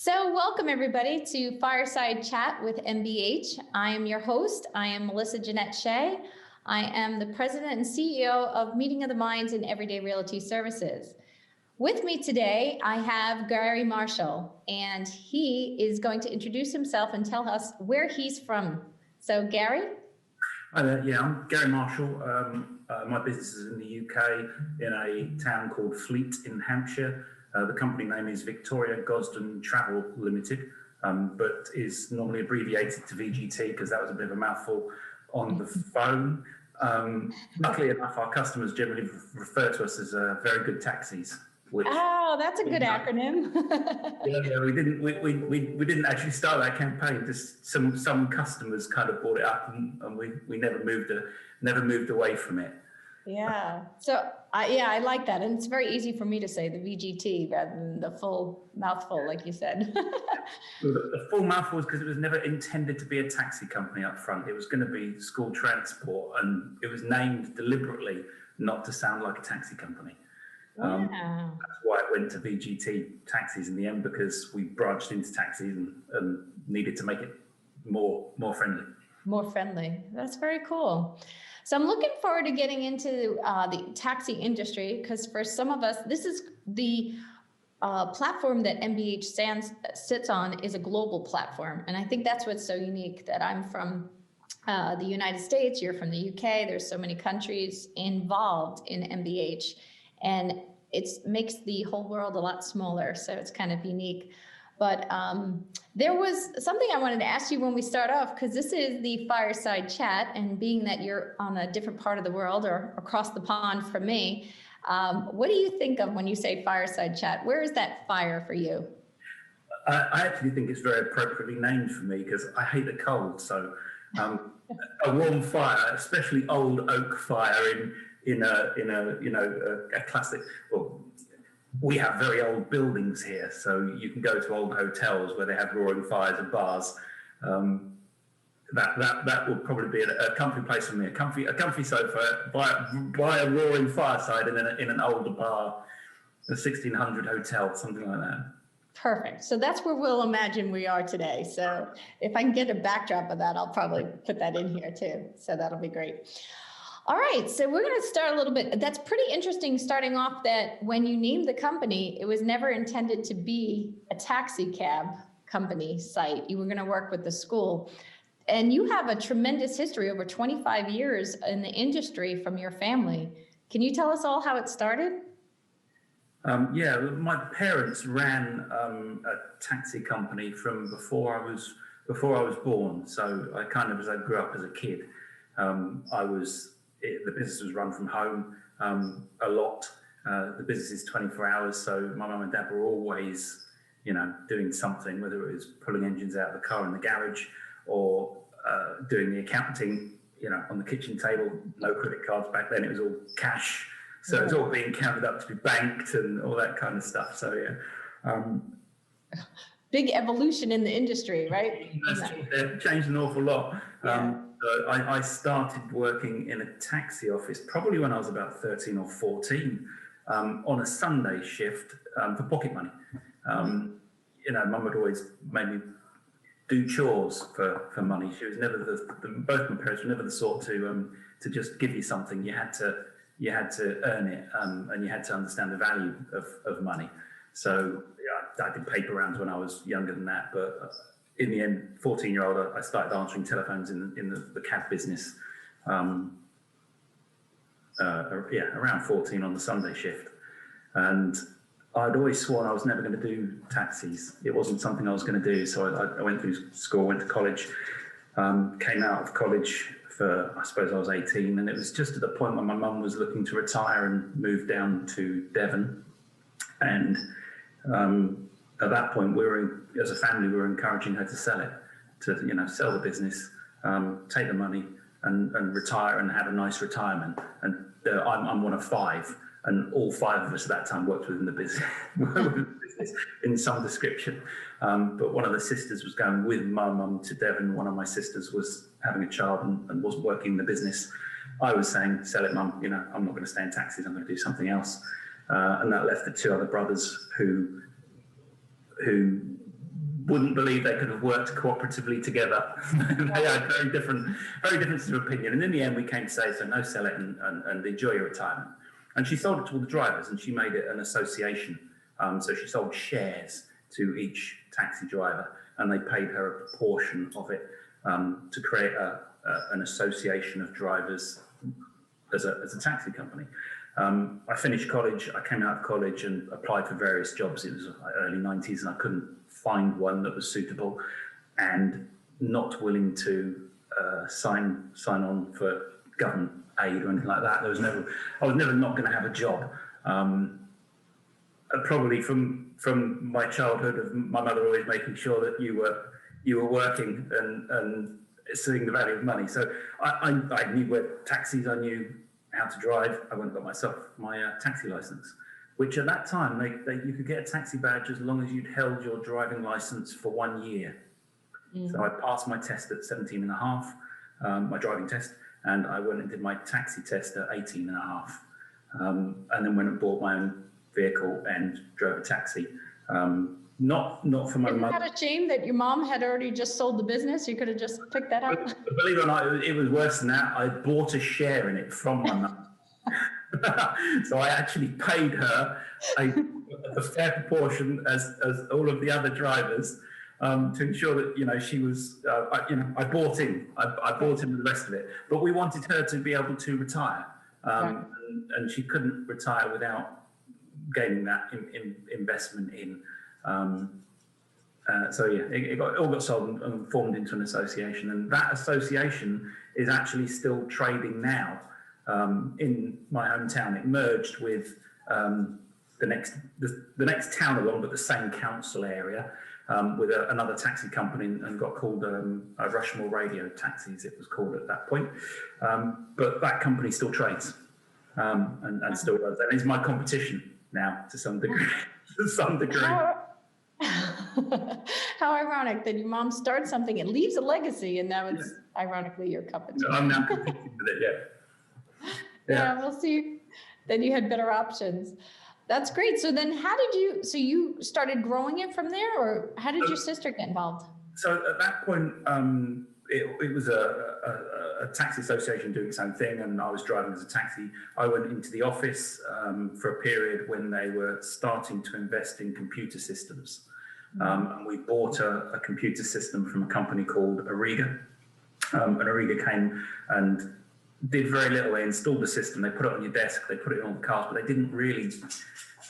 So welcome everybody to Fireside Chat with MBH. I am your host. I am Melissa Shea. I am the president and CEO of Meeting of the Minds and Everyday Realty Services. With me today, I have Gary Marshall, and he is going to introduce himself and tell us where he's from. So Gary? Hi there. Yeah, I'm Gary Marshall. My business is in the UK in a town called Fleet in Hampshire. The company name is Victoria Gosden Travel Limited, but is normally abbreviated to VGT because that was a bit of a mouthful on the phone. Luckily enough, our customers generally refer to us as Very Good Taxis. Oh, that's a good acronym. Yeah, we didn't actually start that campaign. Just some customers kind of brought it up, and we never moved away from it. Yeah. So I like that, and it's very easy for me to say the VGT rather than the full mouthful, like you said. The full mouthful was because it was never intended to be a taxi company up front. It was going to be school transport, and it was named deliberately not to sound like a taxi company. That's why it went to VGT Taxis in the end, because we branched into taxis and needed to make it more friendly. More friendly. That's very cool. So I'm looking forward to getting into the taxi industry, because for some of us, this is the platform that MBH sits on is a global platform. And I think that's what's so unique, that I'm from the United States, you're from the UK, there's so many countries involved in MBH. And it makes the whole world a lot smaller, so it's kind of unique. But there was something I wanted to ask you when we start off, because this is the Fireside Chat, and being that you're on a different part of the world or across the pond from me, what do you think of when you say Fireside Chat? Where is that fire for you? I actually think it's very appropriately named for me, because I hate the cold. So a warm fire, especially old oak fire in a classic. Well, we have very old buildings here, so you can go to old hotels where they have roaring fires and bars. That would probably be a comfy place for me. A comfy sofa by a roaring fireside in an older bar, a 1600 hotel, something like that. Perfect. So that's where we'll imagine we are today. So if I can get a backdrop of that, I'll probably put that in here too. So that'll be great. All right, so we're going to start a little bit. That's pretty interesting, starting off that when you named the company, it was never intended to be a taxi cab company site. You were going to work with the school. And you have a tremendous history, over 25 years in the industry from your family. Can you tell us all how it started? Yeah, my parents ran a taxi company from before I was born. So I kind of, as I grew up as a kid, the business was run from home a lot. The business is 24 hours, so my mum and dad were always, doing something, whether it was pulling engines out of the car in the garage or doing the accounting, on the kitchen table. No credit cards back then; it was all cash, so it was all being counted up to be banked and all that kind of stuff. So yeah. Big evolution in the industry, right? It changed an awful lot. Yeah. So I started working in a taxi office probably when I was about 13 or 14 on a Sunday shift for pocket money. Mum had always made me do chores for money. She was never both my parents were never the sort to just give you something. You had to earn it, and you had to understand the value of money. So yeah, I did paper rounds when I was younger than that, but in the end, 14-year-old, I started answering telephones in the cab business. Around 14 on the Sunday shift, and I'd always sworn I was never going to do taxis. It wasn't something I was going to do. So I went through school, went to college, came out of college I suppose I was 18, and it was just at the point when my mum was looking to retire and move down to Devon, and at that point, as a family, we were encouraging her to sell it, to sell the business, take the money, and retire and have a nice retirement. And I'm one of five, and all five of us at that time worked within the business, in some description. But one of the sisters was going with my mum to Devon. One of my sisters was having a child and wasn't working in the business. I was saying, "Sell it, mum. I'm not going to stay in taxis. I'm going to do something else." And that left the two other brothers who wouldn't believe they could have worked cooperatively together. They had very different sort of opinion. And in the end, we came to say, so no, sell it and enjoy your retirement. And she sold it to all the drivers, and she made it an association. So she sold shares to each taxi driver, and they paid her a proportion of it to create an association of drivers as a taxi company. I finished college, I came out of college and applied for various jobs. It was early 90s and I couldn't find one that was suitable, and not willing to sign on for government aid or anything like that. I was never not going to have a job. Probably from my childhood of my mother always making sure that you were working and seeing the value of money. So I knew where taxis, I knew how to drive. I went and got myself my taxi license, which at that time you could get a taxi badge as long as you'd held your driving license for 1 year. So I passed my test at 17 and a half, my driving test, and I went and did my taxi test at 18 and a half, and then went and bought my own vehicle and drove a taxi. Not for my mother. Isn't that a shame that your mom had already just sold the business? You could have just picked that up. Believe it or not, it was worse than that. I bought a share in it from my mum. So I actually paid her a fair proportion as all of the other drivers to ensure that she was. I bought in. I bought in the rest of it. But we wanted her to be able to retire, and she couldn't retire without gaining that investment in. It all got sold and formed into an association, and that association is actually still trading now in my hometown. It merged with the next town along, but the same council area, with another taxi company, and got called Rushmore Radio Taxis. It was called at that point, but that company still trades and still does that. It's my competition now to some degree. How ironic that your mom starts something, it leaves a legacy, and now it's ironically your company. I'm now competing with it, Yeah, we'll see. Then you had better options. That's great. So then so you started growing it from there, or how did your sister get involved? So at that point, it was a taxi association doing its own thing, and I was driving as a taxi. I went into the office for a period when they were starting to invest in computer systems. And we bought a computer system from a company called Ariga. And Ariga came and did very little. They installed the system, they put it on your desk, they put it on the cars, but they didn't really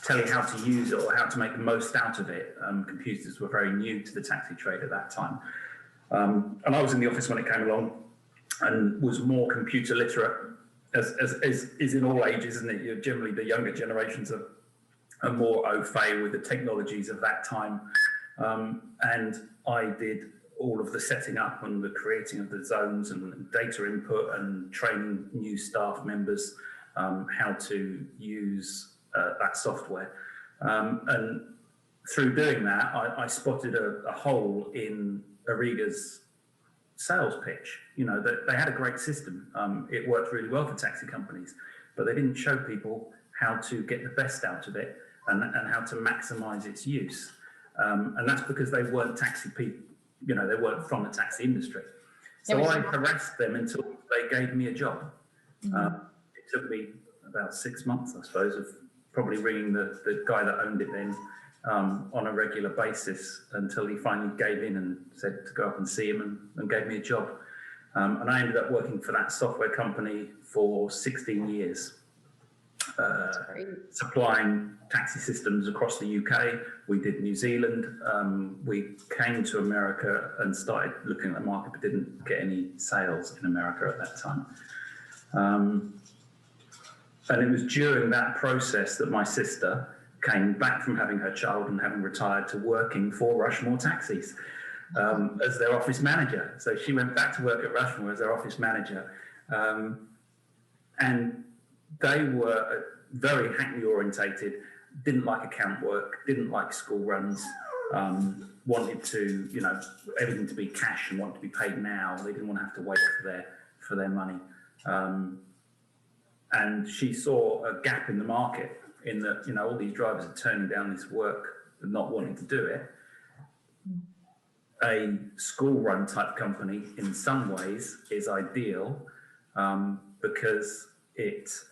tell you how to use it or how to make the most out of it. Computers were very new to the taxi trade at that time. And I was in the office when it came along and was more computer literate, as is in all ages, isn't it? Generally, the younger generations are more au fait with the technologies of that time. And I did all of the setting up and the creating of the zones and data input and training new staff members how to use that software. And through doing that, I spotted a hole in Ariga's sales pitch. That they had a great system. It worked really well for taxi companies, but they didn't show people how to get the best out of it and how to maximize its use. And that's because they weren't taxi people, they weren't from the taxi industry. So I harassed them until they gave me a job. It took me about 6 months, I suppose, of probably ringing the guy that owned it then on a regular basis until he finally gave in and said to go up and see him and gave me a job. And I ended up working for that software company for 16 years. Supplying taxi systems across the UK. We did New Zealand. We came to America and started looking at the market, but didn't get any sales in America at that time. And it was during that process that my sister came back from having her child and having retired to working for Rushmore Taxis as their office manager. So she went back to work at Rushmore as their office manager. And they were very Hackney orientated, didn't like account work, didn't like school runs, wanted to, everything to be cash and wanted to be paid now. They didn't want to have to wait for their money. And she saw a gap in the market in that, all these drivers are turning down this work and not wanting to do it. a school run type company in some ways is ideal, because it's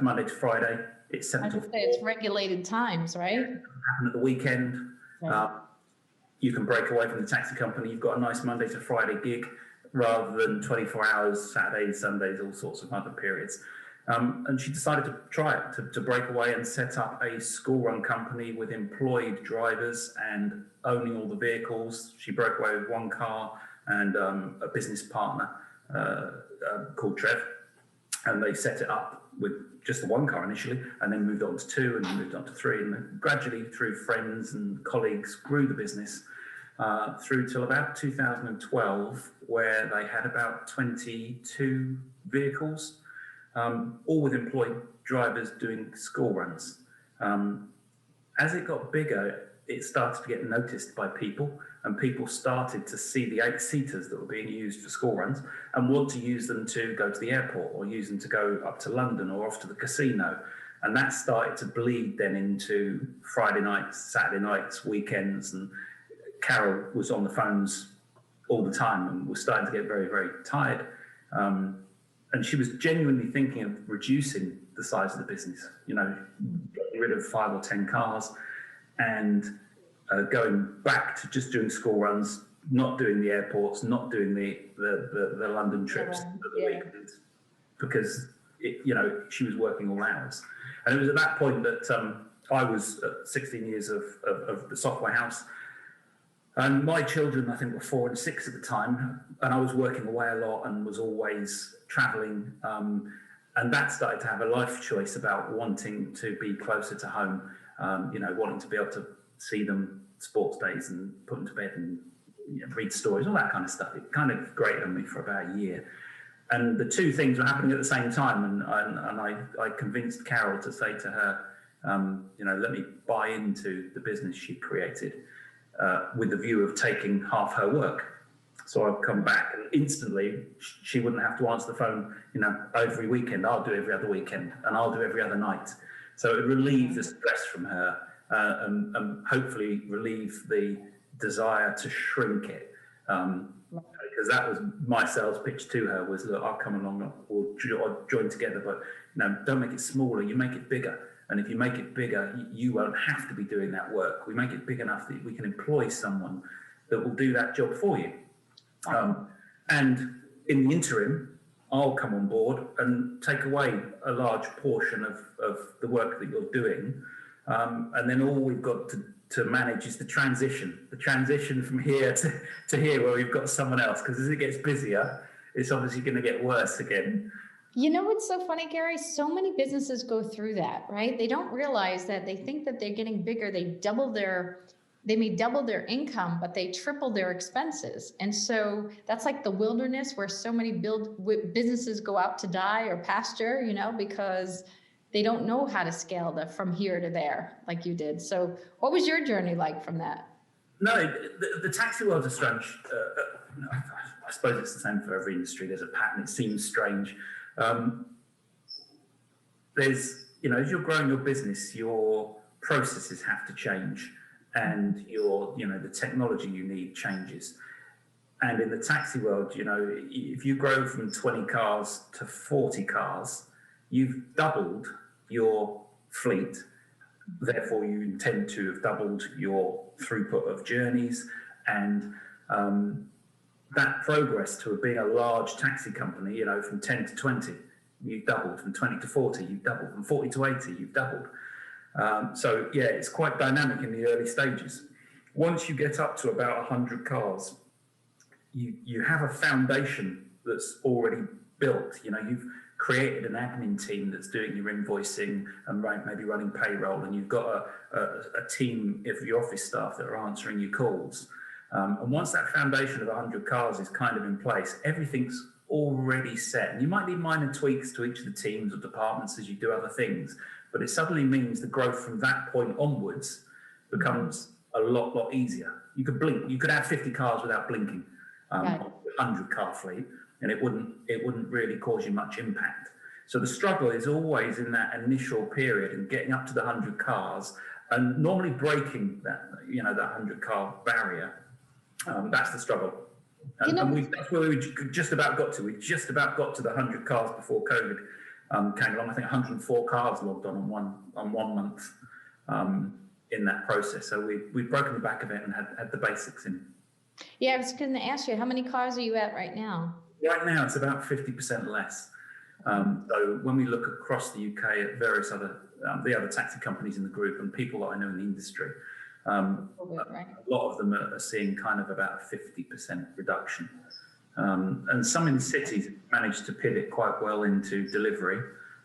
Monday to Friday. It's 7 to 4. It's regulated times, right? Happen at the weekend. Right. You can break away from the taxi company. You've got a nice Monday to Friday gig rather than 24 hours, Saturdays, Sundays, all sorts of other periods. And she decided to try it, to break away and set up a school run company with employed drivers and owning all the vehicles. She broke away with one car and a business partner called Trev. And they set it up with just the one car initially, and then moved on to 2 and moved on to 3, and then gradually through friends and colleagues grew the business through till about 2012, where they had about 22 vehicles, all with employed drivers doing school runs. As it got bigger, it started to get noticed by people, and people started to see the 8-seaters that were being used for school runs and want to use them to go to the airport or use them to go up to London or off to the casino. And that started to bleed then into Friday nights, Saturday nights, weekends. And Carol was on the phones all the time and was starting to get very, very tired. And she was genuinely thinking of reducing the size of the business, getting rid of 5 or 10 cars and going back to just doing school runs, not doing the airports, not doing the London trips at the weekends, because she was working all hours. And it was at that point that I was 16 years of the software house, and my children, I think, were 4 and 6 at the time, and I was working away a lot and was always traveling, and that started to have a life choice about wanting to be closer to home, wanting to be able to see them sports days and put them to bed and read stories, all that kind of stuff. It kind of grated on me for about a year. And the two things were happening at the same time. And I convinced Carol to say to her, let me buy into the business she created with the view of taking half her work. So I've come back and instantly she wouldn't have to answer the phone, every weekend. I'll do every other weekend and I'll do every other night. So it relieved the stress from her. And hopefully relieve the desire to shrink it, because that was my sales pitch to her was, look, I'll come along, we'll join together, but don't make it smaller, you make it bigger. And if you make it bigger, you won't have to be doing that work. We make it big enough that we can employ someone that will do that job for you. And in the interim, I'll come on board and take away a large portion of the work that you're doing. And then all we've got to manage is the transition from here to here, where we've got someone else, because as it gets busier, it's obviously going to get worse again. What's so funny, Gary? So many businesses go through that, right? They don't realize that they think that they're getting bigger. They may double their income, but they triple their expenses. And so that's like the wilderness where so many businesses go out to die or pasture, because they don't know how to scale from here to there like you did. So what was your journey like from that? No, the taxi world's a strange, I suppose it's the same for every industry. There's a pattern. It seems strange. As you're growing your business, your processes have to change, and the technology you need changes. And in the taxi world, if you grow from 20 cars to 40 cars, you've doubled your fleet. Therefore, you intend to have doubled your throughput of journeys, and that progress to being a large taxi company, from 10 to 20, you've doubled. From 20 to 40, you've doubled. From 40 to 80, you've doubled. So yeah, it's quite dynamic in the early stages. Once you get up to about 100 cars, you have a foundation that's already built. You've created an admin team that's doing your invoicing and maybe running payroll, and you've got a team of your office staff that are answering your calls. And once that foundation of 100 cars is kind of in place, everything's already set. And you might need minor tweaks to each of the teams or departments as you do other things, but it suddenly means the growth from that point onwards becomes a lot easier. You could blink, you could have 50 cars without blinking on a 100 car fleet, and it wouldn't really cause you much impact. So the struggle is always in that initial period and getting up to the 100 cars And normally breaking that, that 100-car barrier, that's the struggle. And that's where we just about got to. We just about got to the 100 cars before COVID came along. I think 104 cars logged on 1 month in that process. So we've broken the back of it and had the basics in. Yeah, I was going to ask you, how many cars are you at right now? Right now, it's about 50% less. So when we look across the UK at various the other taxi companies in the group and people that I know in the industry, a lot of them are seeing kind of about a 50% reduction. And some in cities managed to pivot quite well into delivery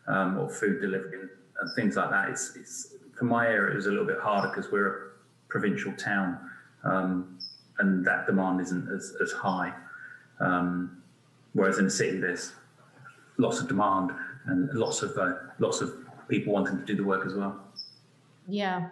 or food delivery and things like that. It's for my area, it was a little bit harder because we're a provincial town and that demand isn't as high. Whereas in the city, there's lots of demand and lots of people wanting to do the work as well. Yeah,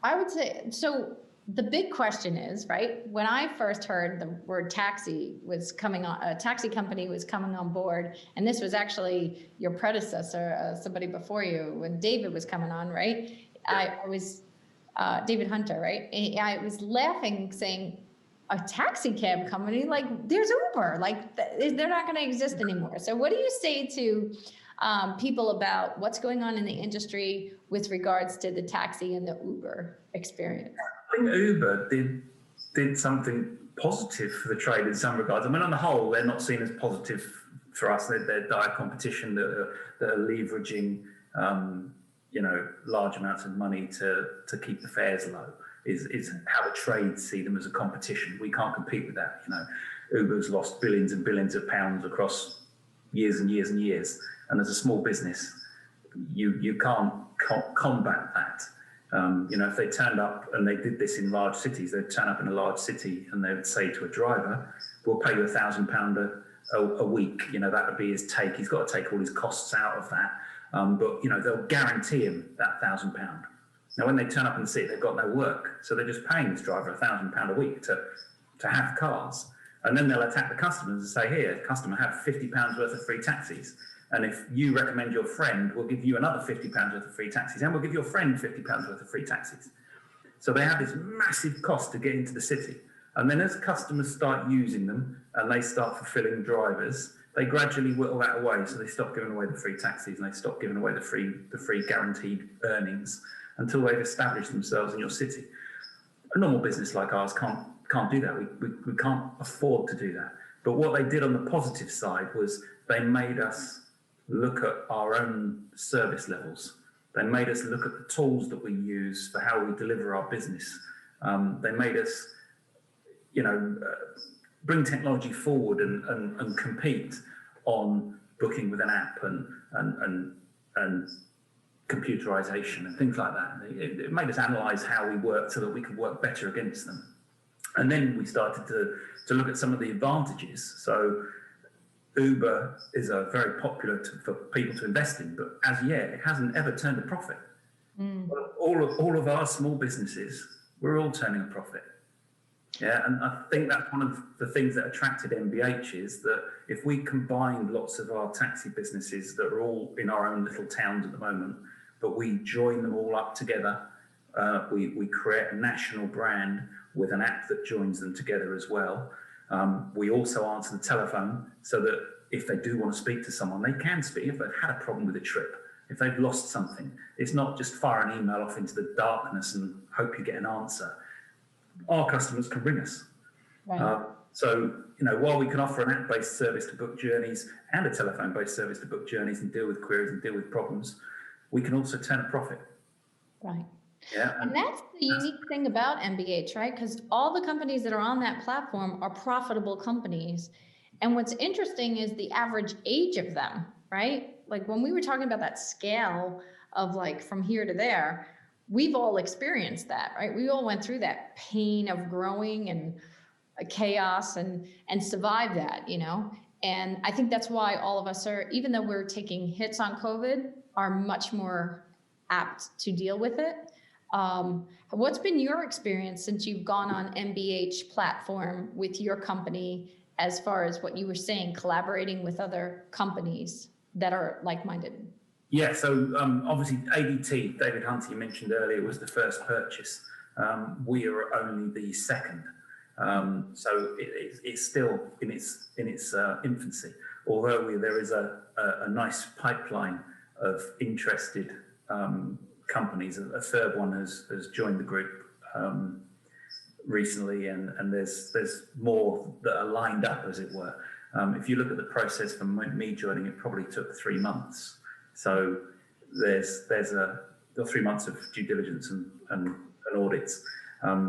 I would say, so the big question is, right, when I first heard the word taxi was coming on, a taxi company was coming on board, and this was actually your predecessor, somebody before you, when David was coming on, right? I was, David Hunter, right? I was laughing saying, a taxi cab company, like there's Uber, like they're not going to exist anymore. So what do you say to people about what's going on in the industry with regards to the taxi and the Uber experience? I think Uber did something positive for the trade in some regards. I mean, on the whole, they're not seen as positive for us. They're dire competition that are leveraging, large amounts of money to keep the fares low. Is how the trades see them as a competition. We can't compete with that. Uber's lost billions and billions of pounds across years and years and years. And as a small business, you can't combat that. If they turned up and they did this in large cities, they'd turn up in a large city and they would say to a driver, "We'll pay you £1,000 a week." That would be his take. He's got to take all his costs out of that. But they'll guarantee him that £1,000. Now, when they turn up in the city, they've got no work. So they're just paying this driver £1,000 a week to have cars. And then they'll attack the customers and say, "Here, customer, have £50 worth of free taxis. And if you recommend your friend, we'll give you another £50 worth of free taxis. And we'll give your friend £50 worth of free taxis." So they have this massive cost to get into the city. And then as customers start using them and they start fulfilling drivers, they gradually whittle that away. So they stop giving away the free taxis and they stop giving away the free guaranteed earnings until they've established themselves in your city. A normal business like ours can't do that. We can't afford to do that. But what they did on the positive side was they made us look at our own service levels. They made us look at the tools that we use for how we deliver our business. They made us, bring technology forward and compete on booking with an app and computerization and things like that. It made us analyze how we work so that we could work better against them. And then we started to look at some of the advantages. So Uber is very popular for people to invest in, but as yet, it hasn't ever turned a profit. Well, all of our small businesses, we're all turning a profit. Yeah, and I think that's one of the things that attracted MBH is that if we combined lots of our taxi businesses that are all in our own little towns at the moment, but we join them all up together, we create a national brand with an app that joins them together as well. We also answer the telephone so that if they do want to speak to someone, they can speak. If they've had a problem with a trip, if they've lost something, it's not just fire an email off into the darkness and hope you get an answer. Our customers can ring us. Right. So, while we can offer an app-based service to book journeys and a telephone-based service to book journeys and deal with queries and deal with problems, we can also turn a profit. Right. Yeah. And that's the unique thing about MBH, right? Because all the companies that are on that platform are profitable companies. And what's interesting is the average age of them, right? Like when we were talking about that scale of like from here to there, we've all experienced that, right? We all went through that pain of growing and chaos and survived that, And I think that's why all of us are, even though we're taking hits on COVID, are much more apt to deal with it. What's been your experience since you've gone on MBH platform with your company as far as what you were saying, collaborating with other companies that are like-minded? Yeah, so obviously ADT, David Hunter, you mentioned earlier, was the first purchase. We are only the second. So it's still in its infancy, although there is a nice pipeline of interested companies. A third one has joined the group recently, and there's more that are lined up, as it were. If you look at the process from me joining, it probably took 3 months. So there's 3 months of due diligence and audits.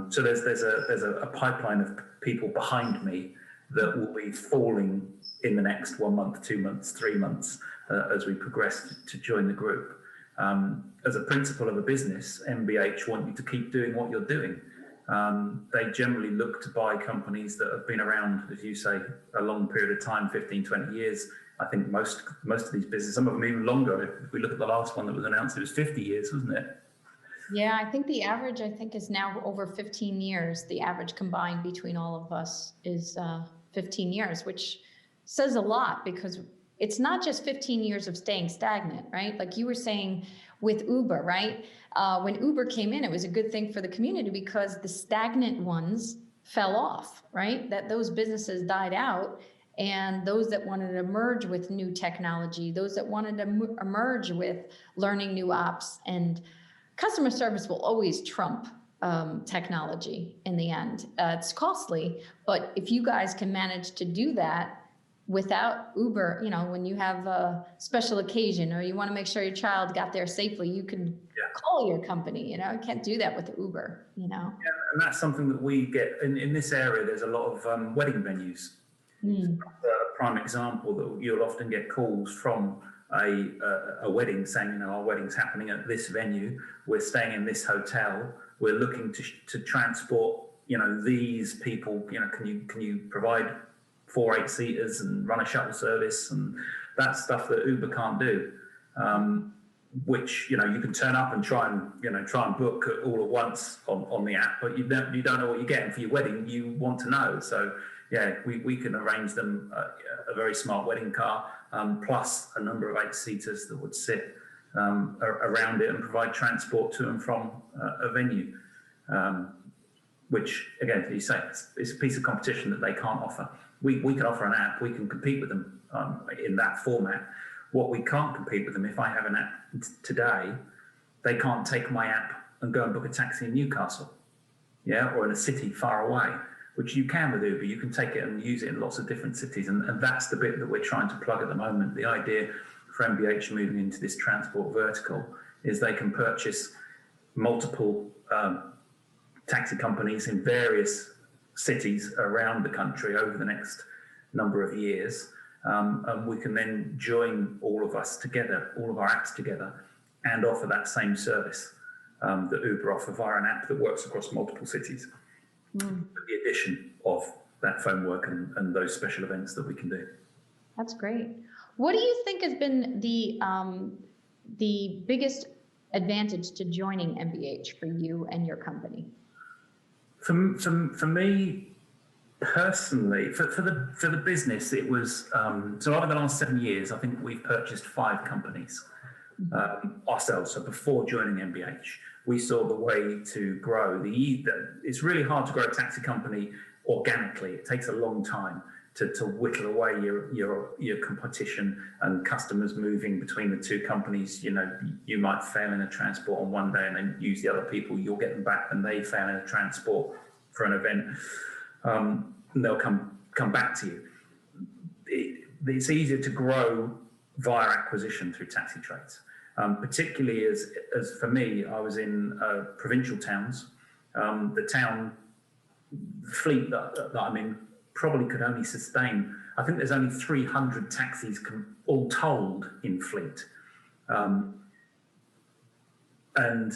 So there's a pipeline of people behind me that will be falling in the next 1 month, 2 months, 3 months as we progress to join the group. As a principle of a business, MBH want you to keep doing what you're doing. They generally look to buy companies that have been around, as you say, a long period of time, 15, 20 years. I think most of these businesses, some of them even longer. If we look at the last one that was announced, it was 50 years, wasn't it? Yeah, I think the average, is now over 15 years. The average combined between all of us is 15 years, which says a lot, because it's not just 15 years of staying stagnant, right? Like you were saying with Uber, right? When Uber came in, it was a good thing for the community because the stagnant ones fell off, right? That those businesses died out. And those that wanted to merge with new technology, those that wanted to emerge with learning new ops, and customer service will always trump technology in the end. It's costly, but if you guys can manage to do that without Uber, when you have a special occasion or you want to make sure your child got there safely, you can call your company. You can't do that with Uber. Yeah, and that's something that we get in this area. There's a lot of wedding venues. A prime example that you'll often get calls from a wedding saying, our wedding's happening at this venue, we're staying in this hotel, we're looking to transport, these people, can you provide 4 8-seaters and run a shuttle service, and that's stuff that Uber can't do. Which you can turn up and try and book all at once on the app, but you don't know what you're getting for your wedding. You want to know, so. Yeah, we can arrange them a very smart wedding car, plus a number of 8-seaters that would sit around it and provide transport to and from a venue. Which, again, as you say, it's a piece of competition that they can't offer. We can offer an app, we can compete with them in that format. What we can't compete with them, if I have an app today, they can't take my app and go and book a taxi in Newcastle, or in a city far away. Which you can with Uber. You can take it and use it in lots of different cities. And that's the bit that we're trying to plug at the moment. The idea for MBH moving into this transport vertical is they can purchase multiple taxi companies in various cities around the country over the next number of years. And we can then join all of us together, all of our apps together, and offer that same service that Uber offer via an app that works across multiple cities. With the addition of that phone work and those special events that we can do. That's great. What do you think has been the biggest advantage to joining MBH for you and your company? For me personally, for the business, it was so over the last 7 years, I think we've purchased 5 companies ourselves. So before joining MBH, we saw the way to grow. It's really hard to grow a taxi company organically. It takes a long time to whittle away your competition and customers moving between the two companies. You might fail in a transport on one day and then use the other people. You'll get them back when they fail in a transport for an event. And they'll come back to you. It's easier to grow via acquisition through taxi trades. Particularly as for me, I was in provincial towns. The town fleet that I'm in probably could only sustain, I think there's only 300 taxis all told in fleet. And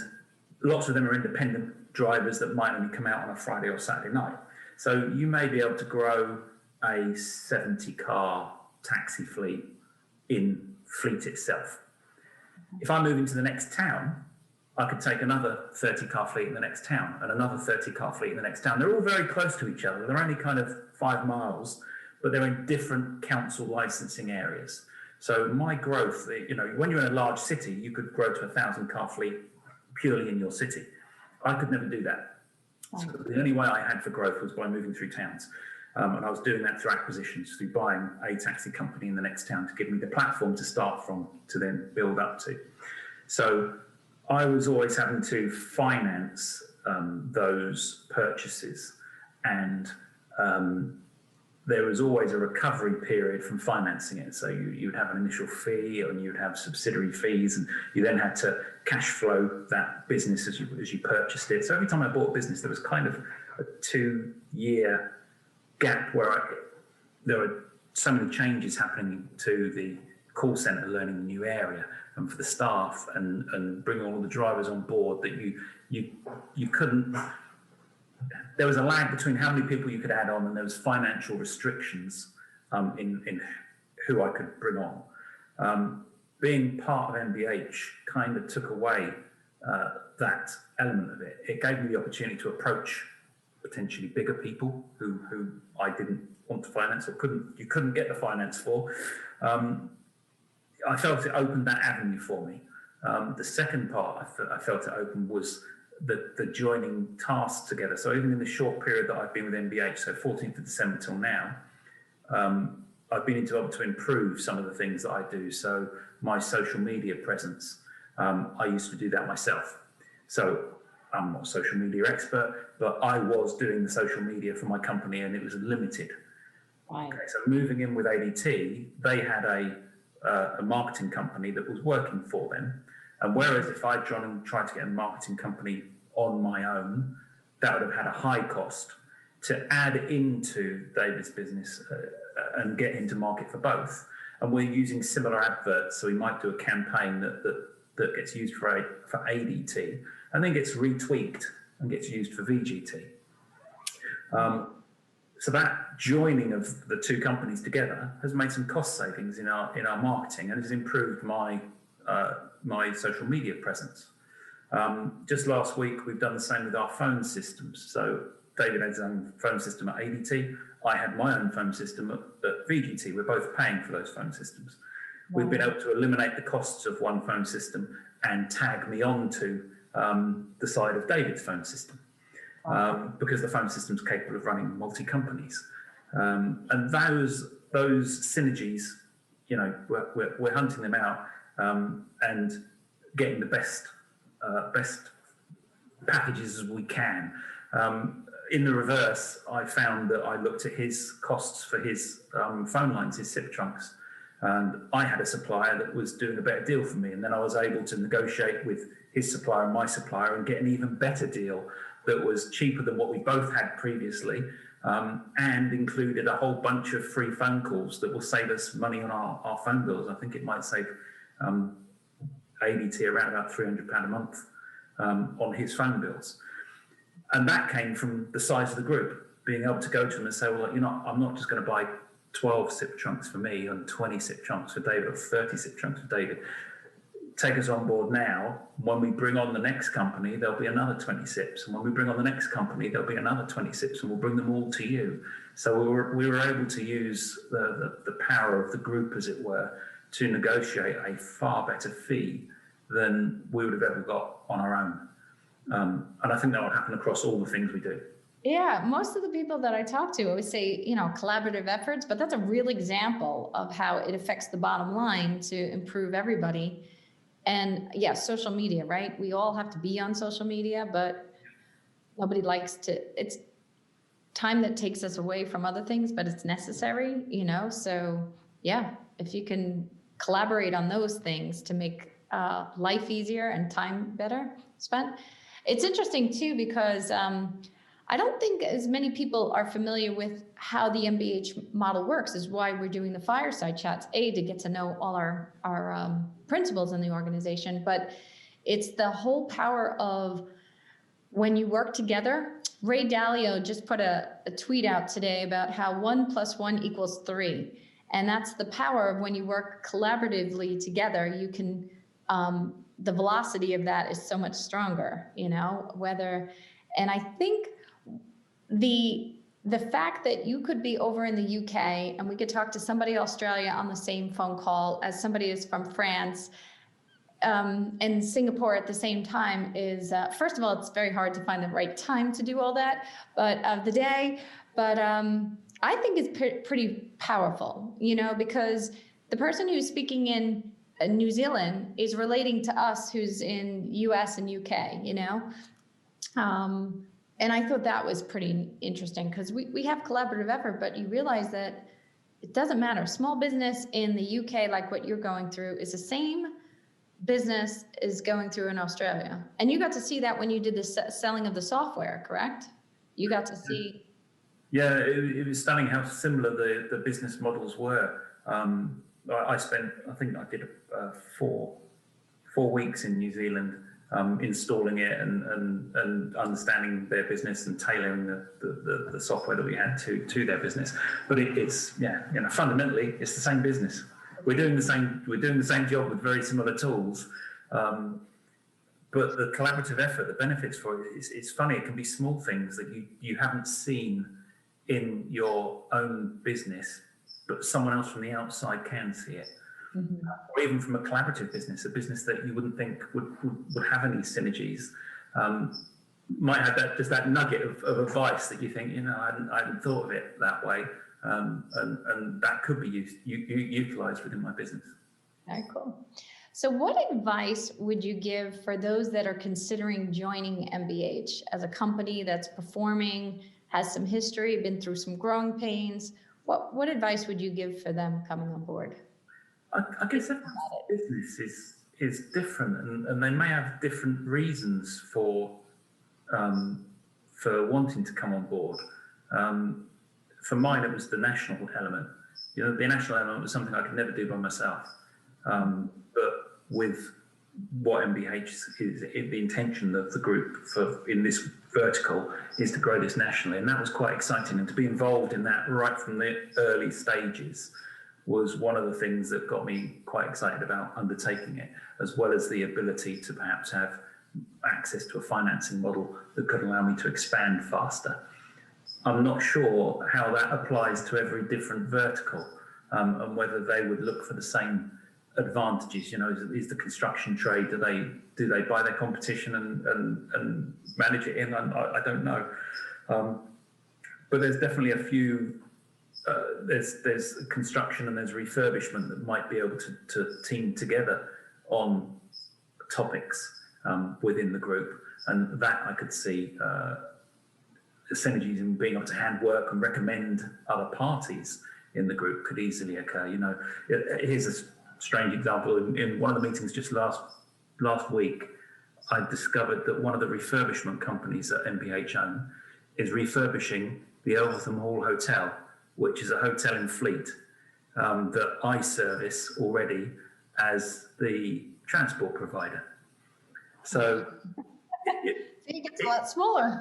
lots of them are independent drivers that might only come out on a Friday or Saturday night. So you may be able to grow a 70-car taxi fleet in fleet itself. If I move into the next town, I could take another 30-car fleet in the next town and another 30-car fleet in the next town. They're all very close to each other. They're only kind of 5 miles, but they're in different council licensing areas. So my growth, when you're in a large city, you could grow to 1,000 car fleet purely in your city. I could never do that. So the only way I had for growth was by moving through towns. And I was doing that through acquisitions, through buying a taxi company in the next town to give me the platform to start from, to then build up to. So I was always having to finance those purchases, and there was always a recovery period from financing it. So you would have an initial fee, and you would have subsidiary fees, and you then had to cash flow that business as you purchased it. So every time I bought a business, there was kind of a 2-year gap where there were so many changes happening to the call center, learning a new area, and for the staff, and bringing all the drivers on board, that you couldn't. There was a lag between how many people you could add on, and there was financial restrictions in who I could bring on. Being part of MBH kind of took away that element of it. It gave me the opportunity to approach potentially bigger people who I didn't want to finance, or you couldn't get the finance for. I felt it opened that avenue for me. The second part I felt it opened was the joining tasks together. So even in the short period that I've been with MBH, so 14th of December till now, I've been able to improve some of the things that I do. So my social media presence, I used to do that myself. So I'm not a social media expert, but I was doing the social media for my company, and it was limited. Right. Okay, so moving in with ADT, they had a marketing company that was working for them. And whereas if I'd tried to get a marketing company on my own, that would have had a high cost to add into David's business and get into market for both. And we're using similar adverts, so we might do a campaign that gets used for ADT and then gets retweaked and gets used for VGT. So that joining of the two companies together has made some cost savings in our marketing, and has improved my social media presence. Just last week, we've done the same with our phone systems. So David had his own phone system at ADT. I had my own phone system at VGT. We're both paying for those phone systems. We've been able to eliminate the costs of one phone system and tag me onto the side of David's phone system, because the phone system's capable of running multi-companies. And those synergies, we're hunting them out and getting the best packages as we can. In the reverse, I found that I looked at his costs for his phone lines, his SIP trunks, and I had a supplier that was doing a better deal for me. And then I was able to negotiate with his supplier and my supplier and get an even better deal that was cheaper than what we both had previously, and included a whole bunch of free phone calls that will save us money on our phone bills. I think it might save ADT around about £300 a month on his phone bills. And that came from the size of the group, being able to go to them and say, well, I'm not just going to buy 12 SIP trunks for me and 20 SIP trunks for David, or 30 SIP trunks for David. Take us on board now. When we bring on the next company, there'll be another 20 SIPs. And when we bring on the next company, there'll be another 20 SIPs, and we'll bring them all to you. So we were able to use the power of the group, as it were, to negotiate a far better fee than we would have ever got on our own. And I think that would happen across all the things we do. Yeah, most of the people that I talk to always say, collaborative efforts, but that's a real example of how it affects the bottom line to improve everybody. And yeah, social media, right? We all have to be on social media, but nobody likes to. It's time that takes us away from other things, but it's necessary, So yeah, if you can collaborate on those things to make life easier and time better spent. It's interesting too, because I don't think as many people are familiar with how the MBH model works, is why we're doing the Fireside chats, to get to know all our principals in the organization, but it's the whole power of when you work together. Ray Dalio just put a tweet out today about how 1 + 1 = 3. And that's the power of when you work collaboratively together, you can, the velocity of that is so much stronger, and I think the fact that you could be over in the UK and we could talk to somebody in Australia on the same phone call as somebody who's from France and Singapore at the same time is, first of all, it's very hard to find the right time to do all that, but of the day. But I think it's pretty powerful, you know, because the person who's speaking in New Zealand is relating to us who's in US and UK, you know. And I thought that was pretty interesting because we have collaborative effort, but you realize that it doesn't matter. Small business in the UK, like what you're going through, is the same business is going through in Australia. And you got to see that when you did the selling of the software, correct? You got to see. Yeah, it was stunning how similar the business models were. I think I did 4 weeks in New Zealand, installing it and understanding their business and tailoring the software that we had to their business. But it's fundamentally it's the same business. We're doing the same job with very similar tools. But the collaborative effort, the benefits for it, it's funny. It can be small things that you haven't seen in your own business, but someone else from the outside can see it. Mm-hmm. Or even from a collaborative business, a business that you wouldn't think would have any synergies, might have that nugget of advice that you think, I hadn't thought of it that way, and that could be utilized within my business. Very cool. So what advice would you give for those that are considering joining MBH as a company that's performing, has some history, been through some growing pains? What advice would you give for them coming on board? I guess every business is different, and they may have different reasons for wanting to come on board. For mine, it was the national element. The national element was something I could never do by myself. But with what MBH is, the intention of the group in this vertical is to grow this nationally, and that was quite exciting. And to be involved in that right from the early stages was one of the things that got me quite excited about undertaking it, as well as the ability to perhaps have access to a financing model that could allow me to expand faster. I'm not sure how that applies to every different vertical, and whether they would look for the same advantages. Is the construction trade, do they buy their competition and manage it in? I don't know, but there's definitely a few. There's construction and there's refurbishment that might be able to team together on topics within the group, and that I could see synergies in being able to hand work and recommend other parties in the group could easily occur. Here's a strange example. In one of the meetings just last week, I discovered that one of the refurbishment companies that MBH own is refurbishing the Eltham Hall Hotel, which is a hotel in Fleet that I service already as the transport provider. So it gets a lot smaller.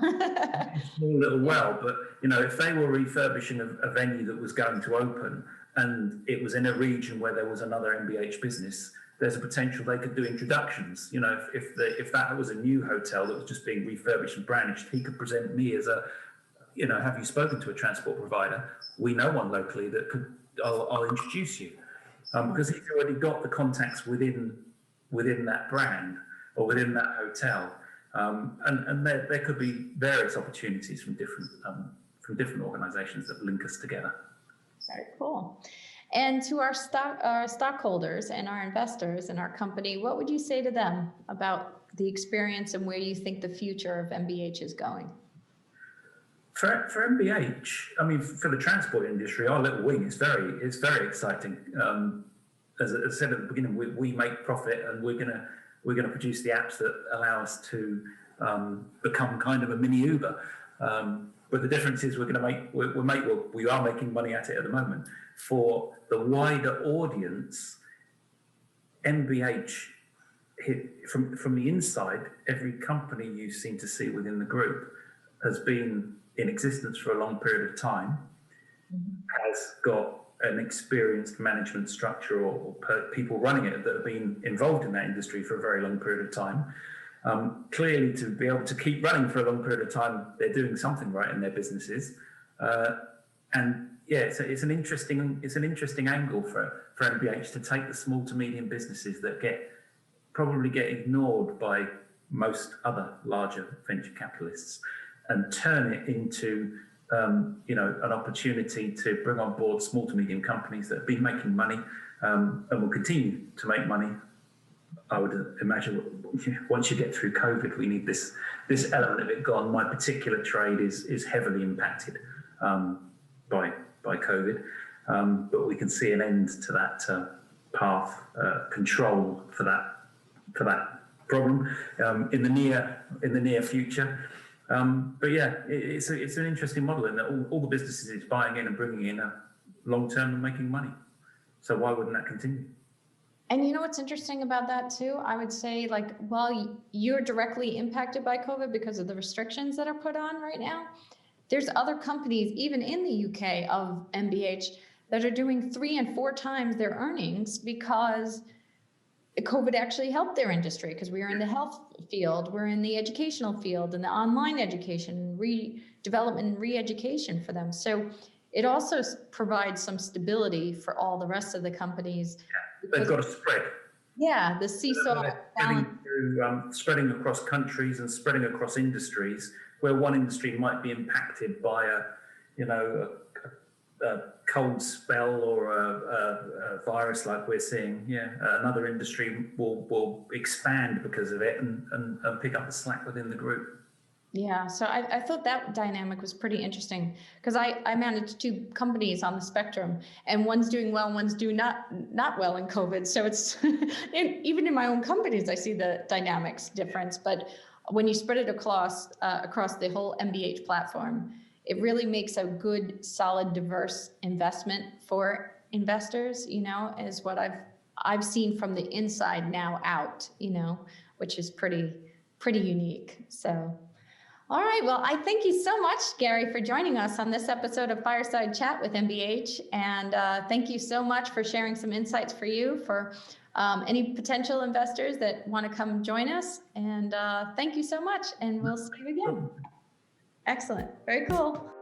Small little well, but if they were refurbishing a venue that was going to open and it was in a region where there was another MBH business, there's a potential they could do introductions. If that was a new hotel that was just being refurbished and brandished, he could present me as a, have you spoken to a transport provider? We know one locally that could. I'll introduce you, because he's already got the contacts within that brand or within that hotel, and there could be various opportunities from different organisations that link us together. Very cool. And to our stockholders and our investors in our company, what would you say to them about the experience and where you think the future of MBH is going? For MBH, I mean, for the transport industry, our little wing is very exciting. As I said at the beginning, we make profit, and we're gonna produce the apps that allow us to become kind of a mini Uber. But the difference is we are making money at it at the moment. For the wider audience, MBH, from the inside, every company you seem to see within the group has been in existence for a long period of time, has got an experienced management structure or people running it that have been involved in that industry for a very long period of time. Clearly, to be able to keep running for a long period of time, they're doing something right in their businesses. And yeah, it's an interesting angle for MBH to take the small to medium businesses that probably get ignored by most other larger venture capitalists and turn it into an opportunity to bring on board small to medium companies that have been making money and will continue to make money. I would imagine once you get through COVID, we need this element of it gone. My particular trade is heavily impacted by COVID, but we can see an end to that path control for that problem in the near future. But yeah, it's an interesting model in that all the businesses is buying in and bringing in long term and making money. So why wouldn't that continue? And you know what's interesting about that too? I would say, like, while you're directly impacted by COVID because of the restrictions that are put on right now, there's other companies, even in the UK of MBH, that are doing 3 and 4 times their earnings because COVID actually helped their industry, because we are in the health field, we're in the educational field, and the online education, redevelopment and re-education for them. So it also provides some stability for all the rest of the companies. They've got a spread. Yeah, the seesaw spreading across countries and spreading across industries, where one industry might be impacted by a cold spell or a virus like we're seeing. Yeah, another industry will expand because of it and pick up the slack within the group. Yeah, so I thought that dynamic was pretty interesting, because I manage 2 companies on the spectrum, and one's doing well, one's doing not well in COVID. So it's even in my own companies, I see the dynamics difference. But when you spread it across the whole MBH platform, it really makes a good, solid, diverse investment for investors. Is what I've seen from the inside now out. Which is pretty unique. So. All right. Well, I thank you so much, Gary, for joining us on this episode of Fireside Chat with MBH. And thank you so much for sharing some insights for any potential investors that want to come join us. And thank you so much. And we'll see you again. Excellent. Very cool.